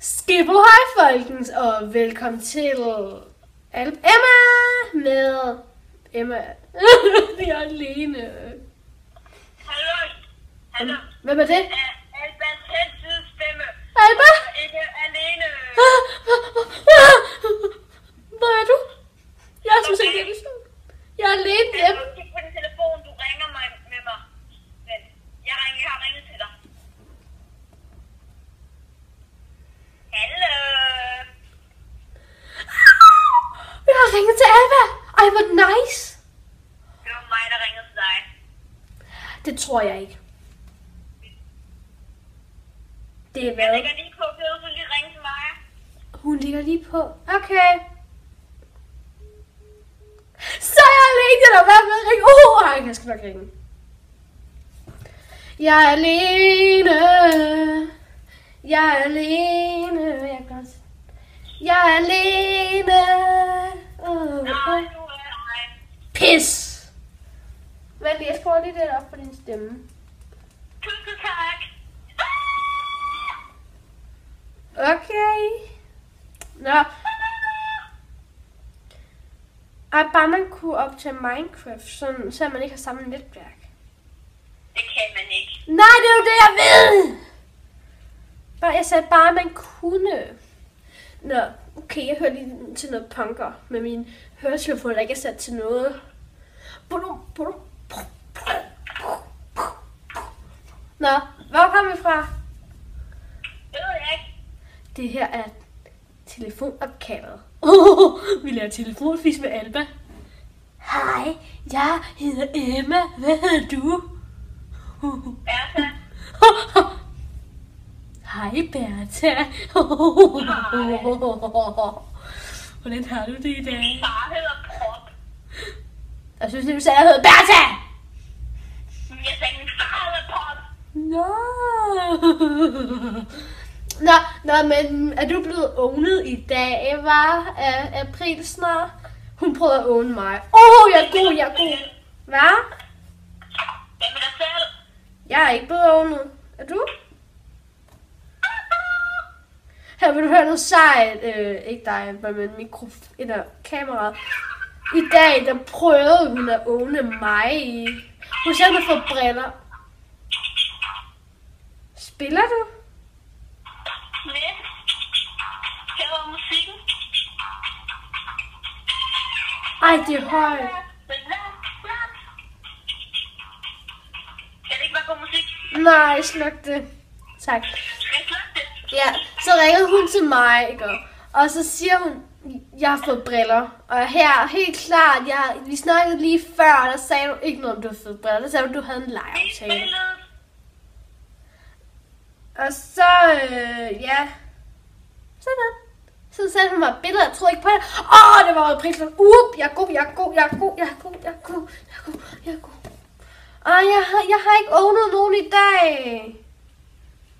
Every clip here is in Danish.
Skippo, hej folkens, og velkommen til Emma med Emma. Det er alene. Hallo. Hvem er det? Albas helsidestemme. Alba? Ikke alene. Hvor er du? Jeg synes ikke, jeg forstår. Jeg er alene hjemme. Kig på din telefon, du ringer mig med mig. Men jeg har ringet til dig. Hallo. Jeg har ringet til Alba. Ej, hvor nice. Det var mig, der ringede til dig. Det tror jeg ikke. Det er Jeg hvad? lægger lige på, så du lige ringe til mig. Hun ligger lige på. Okay. Så er jeg alene, eller hvad med at ringe? Ej, jeg skal nok ringe. Jeg er alene. Jeg er alene. Jeg er alene. Nej, du er mig. Pis. Vent, jeg skruer lige lidt op på din stemme. Tusind tak. Okay. Nå. Ej, bare man kunne optage Minecraft, sådan, så man ikke har samme netværk. Det kan man ikke. Nej, det er jo det, jeg ved! Jeg sagde bare, man kunne. Nå, okay, jeg hører lige til noget punker med min høretelefoner, der ikke er sat til noget. Nå, hvor kommer vi fra? Det ved jeg ikke. Det her er telefonopkaldet. Vi laver telefonfis med Alba. Hej, jeg hedder Emma. Hvad hedder du? Bertha. Hej Bertha. Hvordan har du det i dag? Min far hedder Prop. Jeg synes, du sagde, at jeg hedder Bertha. Jeg sagde, min far hedder Prop. Nå, men er du blevet ownet i dag, var af April snart? Hun prøvede at own mig. Jeg er god. Hvad? Hvad med dig selv? Jeg er ikke blevet ownet. Er du? Her vil du høre noget sejt. Ikke dig, men eller kameraet. I dag, der prøvede hun at owne mig. Hun sagde, at få briller. Spiller du? Nej. Her var musikken. Ej, det er højt. Kan det ikke være god musik? Nej, sluk det. Tak. Skal jeg slukke det? Ja, så ringede hun til mig, ikke? Og så siger hun, jeg har fået briller. Og her, helt klart, vi snakkede lige før, der sagde du ikke noget om, du havde fået briller. Der sagde du havde en legeaftale. Og så, ja. Sådan. Så sendte hun mig et billede, jeg troede ikke på det. Det var jo prisen. Jeg er god. Jeg har ikke ownet nogen i dag.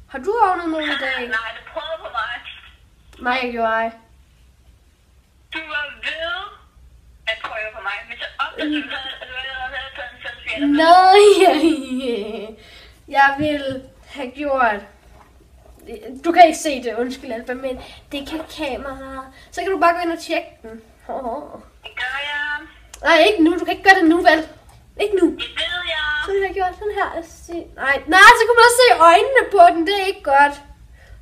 Har du ownet nogen i dag? Nej, det prøvede på mig. Nej, jeg gjorde ej. Du var ved at prøve på mig, men så opdagede du, at du allerede havde taget en selfie. Nej, jeg vil have gjort. Du kan ikke se det, undskyld Alba, men det kan kameraet. Så kan du bare gå ind og tjekke den. Det gør jeg. Nej, ikke nu. Du kan ikke gøre det nu, vel? Ikke nu. Det ved jeg. Så har jeg gjort sådan her. Nej, så kunne man også se øjnene på den. Det er ikke godt.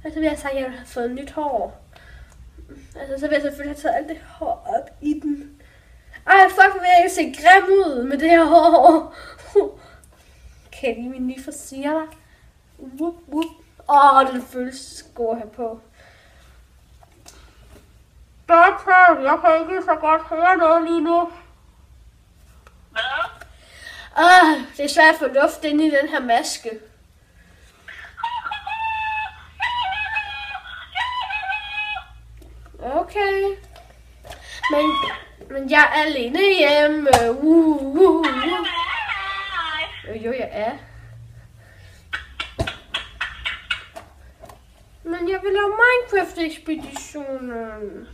Og så vil jeg sige, at jeg har fået nyt hår. Altså, så vil jeg selvfølgelig have taget alt det hår op i den. Ej, fuck, hvor vil jeg ikke se grim ud med det her hår. Kan lige min nye frisyr der. Den føles god at have på. Bertha, jeg kan ikke så godt høre noget lige nu. Hvad? Det er svært at få luft ind i den her maske. Okay. Men jeg er alene hjemme. Jo, jeg er. Men jeg vil lave Minecraft-ekspeditionen.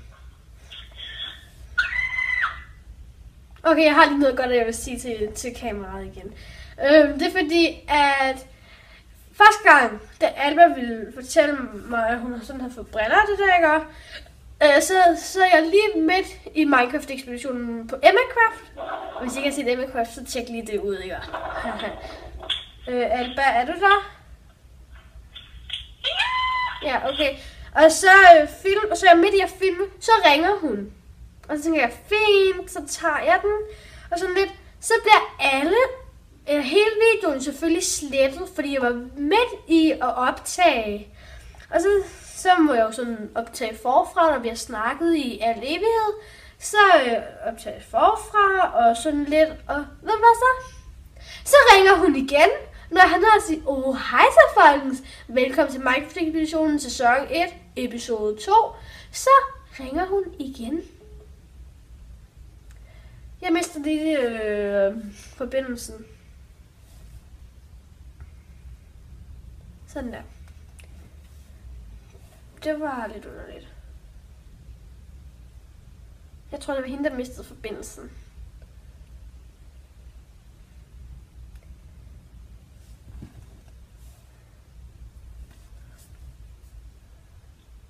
Okay, jeg har lige noget godt, jeg vil sige til kameraet igen. Det er fordi, at første gang, da Alba ville fortælle mig, at hun sådan havde fået briller, det der, jeg gør, så er jeg lige midt i Minecraft-ekspeditionen på Emmacraft. Og hvis I ikke har set Emmacraft, så tjek lige det ud, ikke? Alba, er du der? Ja, okay. Og så er jeg midt i at filme, så ringer hun. Og så tænker jeg, fint, så tager jeg den. Og sådan lidt, så bliver hele videoen selvfølgelig slettet, fordi jeg var midt i at optage. Og så må jeg jo sådan optage forfra, når vi har snakket i al evighed. Så optage forfra, og sådan lidt, og ved du hvad så? Så ringer hun igen, når han har sagt, hej så folkens, velkommen til Minecraft-ekspeditionen sæson 1, episode 2. Så ringer hun igen. Jeg mister lige forbindelsen. Sådan der. Det var lidt underligt. Jeg tror, det var hende, der mistede forbindelsen.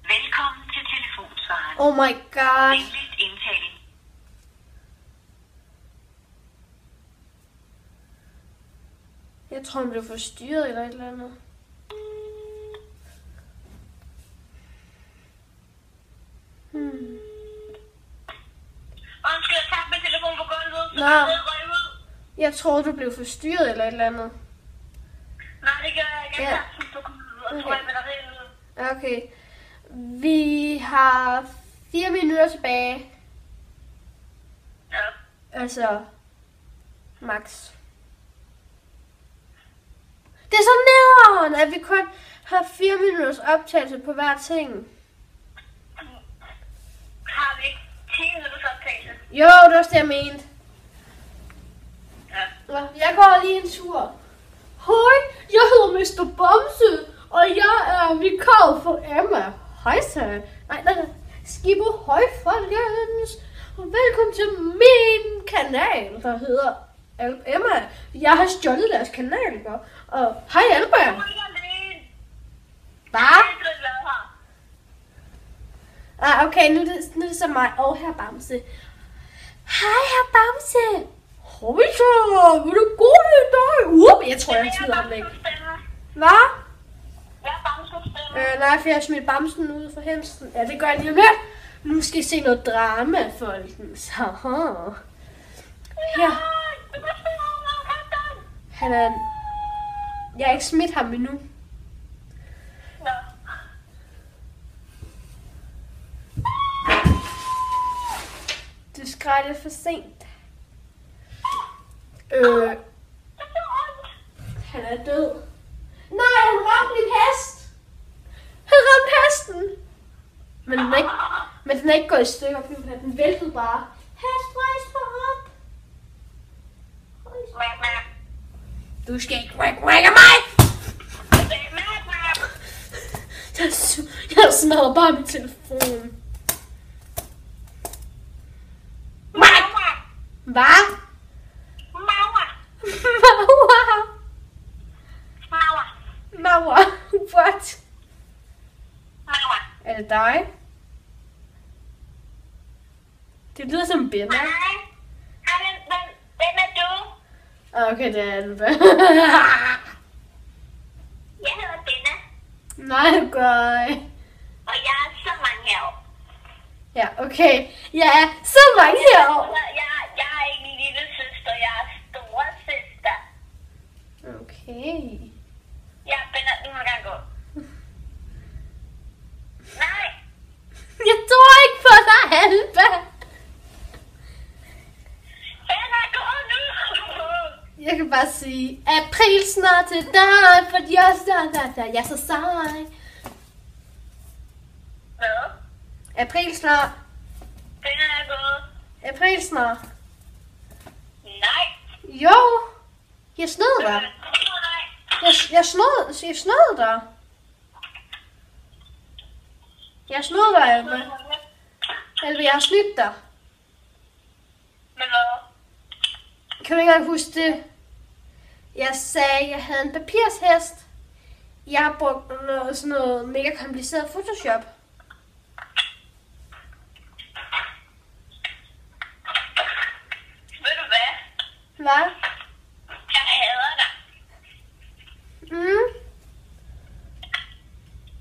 Velkommen til telefonsvaren. Oh my god. Venligst indtale. Jeg tror, hun blev forstyrret eller et eller andet. Undskyld, jeg tabte min telefon på gulvet. Nå. Jeg tror, du blev forstyrret eller et eller andet. Nej, det gør jeg ikke. Jeg Ja. tabte den på gulvet, og tror jeg batteriet ud. Okay. Vi har 4 minutter tilbage. Ja. Altså, max. Det er så nederen, at vi kun har 4 minutters optagelse på hver ting. Har vi ikke 10 minutters optagelse? Jo, det er også det, jeg mente. Ja. Nå, jeg går lige en tur. Hej, jeg hedder Mr. Bamse, og jeg er vikar for Emma. Hej, så. Nej. Skibbo, hej, folkens. Og velkommen til min kanal, der hedder Emma. Jeg har stjålet deres kanal, ikke? Og hej, Alba. Hvad? Okay, nu er det så mig. Her Bamse. Hej, her Bamse. Hej så, vil du gå i dag? Jeg tror, jeg smider ham væk. Hvad? Nej, for jeg har smidt Bamsen ud for hemsen. Ja, det gør jeg lige om lidt. Nu skal I se noget drama, folkens. Her. Han er... Jeg har ikke smidt ham endnu. Du skreg lidt for sent. Han er død. Nej, han ramte min hest. Han ramte hesten. Men den er ikke gået i stykker, fordi den væltede bare. Hest, rejs mig op. Du skal ikke whack af mig. Jeg smadrer bare min telefon. Hvad? Maua. What? Er det dig? Det lyder som Benna. Hvem er du? Okay, det er Alba. Jeg hedder Benna, Nej, du gør ikke. og jeg er så mange her. Ja, okay. Jeg er så mange herovre. Jeg er ikke min lille søster, jeg er store søster. Okay. Ja, Benna, du må gerne gå. Nej. Jeg tror ikke på dig, Alba. Benna, gå nu. Jeg kan bare sige, april snart til dig, for jeg er så sej. Hvad? April snart. Benna er gået. April snart. Nej. Jo. Jeg snød dig. Nej. Jeg snød dig. Jeg snød dig, Alba. Alba, jeg har snydt dig. Men hvad? Kan du ikke engang huske det? Jeg sagde, at jeg havde en papirshest. Jeg har brugt sådan noget mega kompliceret Photoshop. Ved du hvad? Hvad? Jeg hader dig.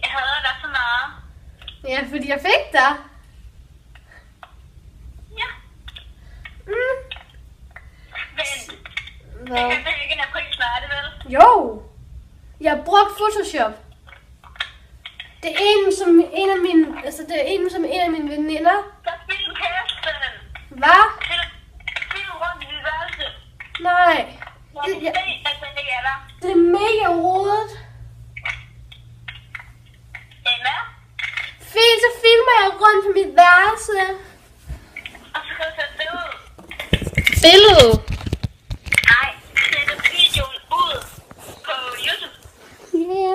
Jeg hader dig så meget. Ja, fordi jeg fik dig. Ja. Men Hvad? det kan ikke en april smerte, vel? Jo. Jeg har brugt Photoshop. Det er en som en af mine veninder. Så spil kæresten. Hvad? Spil rundt i dit værelse. Nej. Jeg kan se, at den ikke er der. Det er mega rodet. Emma? Fint, så filmer jeg rundt på mit værelse. Og så kan du tage billede. Billede? Nej, sætte videoen ud på YouTube. Ja.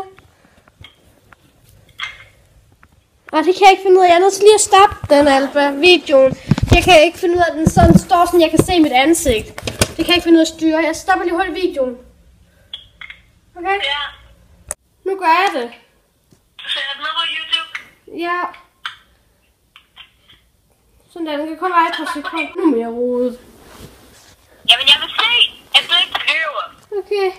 Og det kan jeg ikke finde ud af. Jeg er nødt til lige at stoppe den, Alba, videoen. Jeg kan ikke finde ud af, at den sådan står, sådan jeg kan se mit ansigt. Det kan jeg ikke finde ud af at styre. Jeg stopper lige hurtigt videoen. Okay? Ja. Nu gør jeg det. Du sætter den ud på YouTube. Ja. Sådan der, den kan komme vej på sekund. Nu er mere rodet. Jamen, jeg vil se, at du ikke løber. Okay.